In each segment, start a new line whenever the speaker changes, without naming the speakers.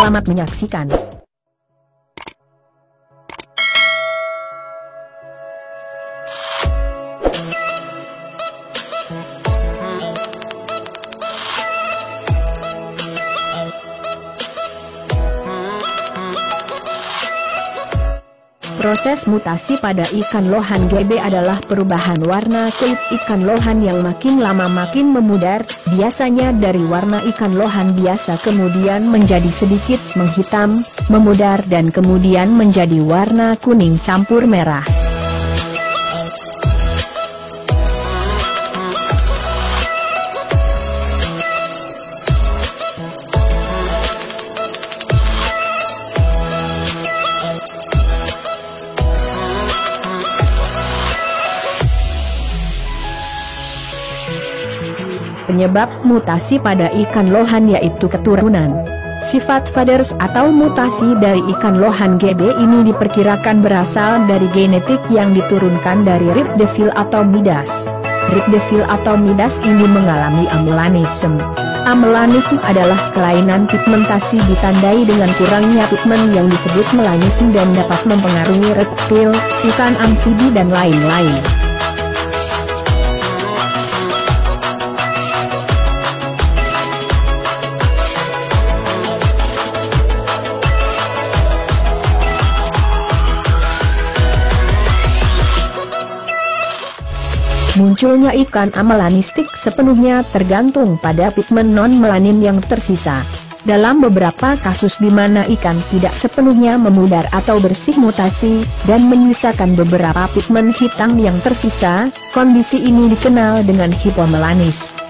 Selamat menyaksikan. Proses mutasi pada ikan lohan GB adalah perubahan warna kulit ikan lohan yang makin lama makin memudar, biasanya dari warna ikan lohan biasa kemudian menjadi sedikit menghitam, memudar dan kemudian menjadi warna kuning campur merah. Penyebab mutasi pada ikan lohan yaitu keturunan. Sifat feathers atau mutasi dari ikan lohan GB ini diperkirakan berasal dari genetik yang diturunkan dari Ripdeville atau Midas. Ripdeville atau Midas ini mengalami amelanisme. Amelanisme adalah kelainan pigmentasi ditandai dengan kurangnya pigmen yang disebut melanisme dan dapat mempengaruhi reptil, ikan amfibi dan lain-lain. Munculnya ikan amelanistik sepenuhnya tergantung pada pigmen non-melanin yang tersisa. Dalam beberapa kasus di mana ikan tidak sepenuhnya memudar atau bersih mutasi, dan menyisakan beberapa pigmen hitam yang tersisa, kondisi ini dikenal dengan hipomelanis.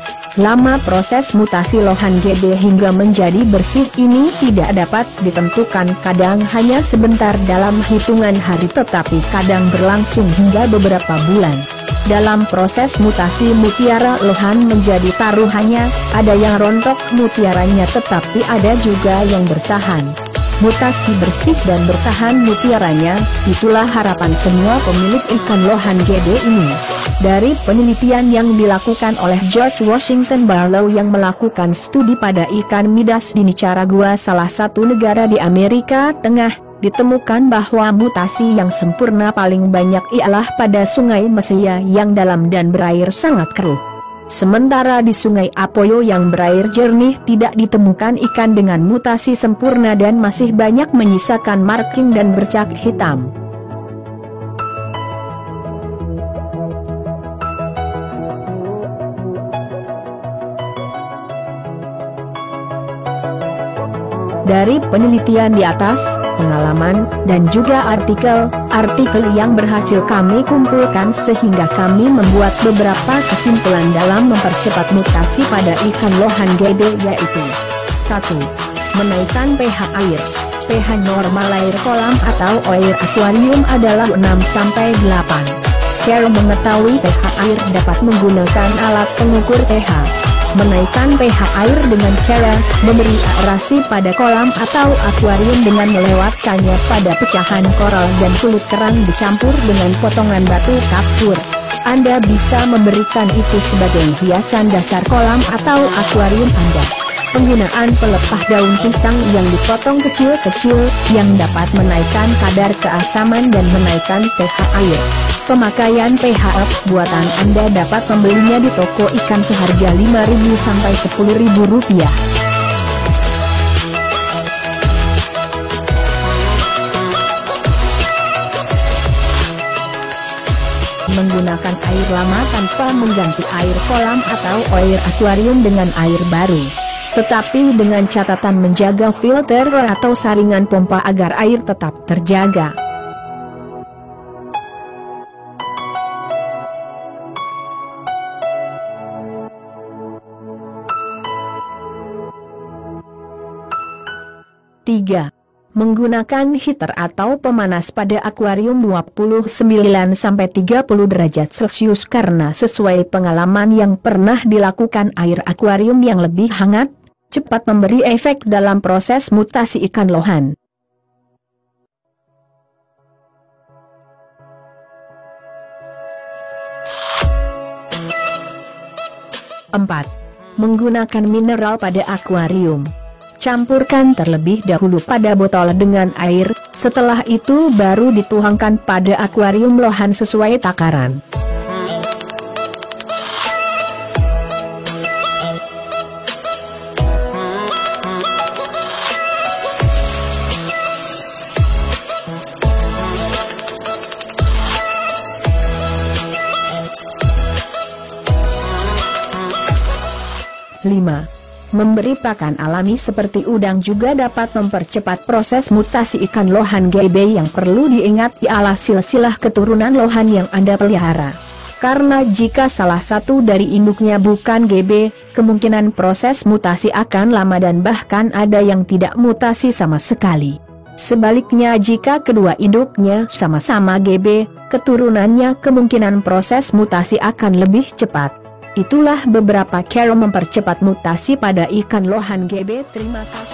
Lama proses mutasi lohan GB hingga menjadi bersih ini tidak dapat ditentukan, kadang hanya sebentar dalam hitungan hari tetapi kadang berlangsung hingga beberapa bulan. Dalam proses mutasi mutiara lohan menjadi taruhannya, ada yang rontok mutiaranya tetapi ada juga yang bertahan. Mutasi bersih dan bertahan mutiaranya, itulah harapan semua pemilik ikan lohan GB ini. Dari penelitian yang dilakukan oleh George Washington Barlow yang melakukan studi pada ikan Midas di Nicaragua, salah satu negara di Amerika Tengah, ditemukan bahwa mutasi yang sempurna paling banyak ialah pada Sungai Mesía yang dalam dan berair sangat keruh. Sementara di Sungai Apoyo yang berair jernih tidak ditemukan ikan dengan mutasi sempurna dan masih banyak menyisakan marking dan bercak hitam. Dari penelitian di atas, pengalaman, dan juga artikel yang berhasil kami kumpulkan sehingga kami membuat beberapa kesimpulan dalam mempercepat mutasi pada ikan lohan GB yaitu 1. Menaikkan pH air. pH normal air kolam atau air akuarium adalah 6-8. Cara mengetahui pH air dapat menggunakan alat pengukur pH. Menaikkan pH air dengan cara memberi aerasi pada kolam atau akuarium dengan melewatkannya pada pecahan koral dan kulit kerang dicampur dengan potongan batu kapur. Anda bisa memberikan itu sebagai hiasan dasar kolam atau akuarium Anda. Penggunaan pelepah daun pisang yang dipotong kecil-kecil yang dapat menaikkan kadar keasaman dan menaikkan pH air. Pemakaian pH up buatan Anda dapat membelinya di toko ikan seharga Rp5.000 sampai Rp10.000. Menggunakan air lama tanpa mengganti air kolam atau air akuarium dengan air baru. Tetapi dengan catatan menjaga filter atau saringan pompa agar air tetap terjaga. Tiga. Menggunakan heater atau pemanas pada akuarium 29-30 derajat Celcius karena sesuai pengalaman yang pernah dilakukan air akuarium yang lebih hangat, cepat memberi efek dalam proses mutasi ikan lohan. 4. Menggunakan mineral pada akuarium. Campurkan terlebih dahulu pada botol dengan air, setelah itu baru dituangkan pada akuarium lohan sesuai takaran. Memberi pakan alami seperti udang juga dapat mempercepat proses mutasi ikan lohan GB. Yang perlu diingat ialah silsilah keturunan lohan yang Anda pelihara. Karena jika salah satu dari induknya bukan GB, kemungkinan proses mutasi akan lama dan bahkan ada yang tidak mutasi sama sekali. Sebaliknya jika kedua induknya sama-sama GB, keturunannya kemungkinan proses mutasi akan lebih cepat. Itulah beberapa cara mempercepat mutasi pada ikan lohan GB. Terima kasih.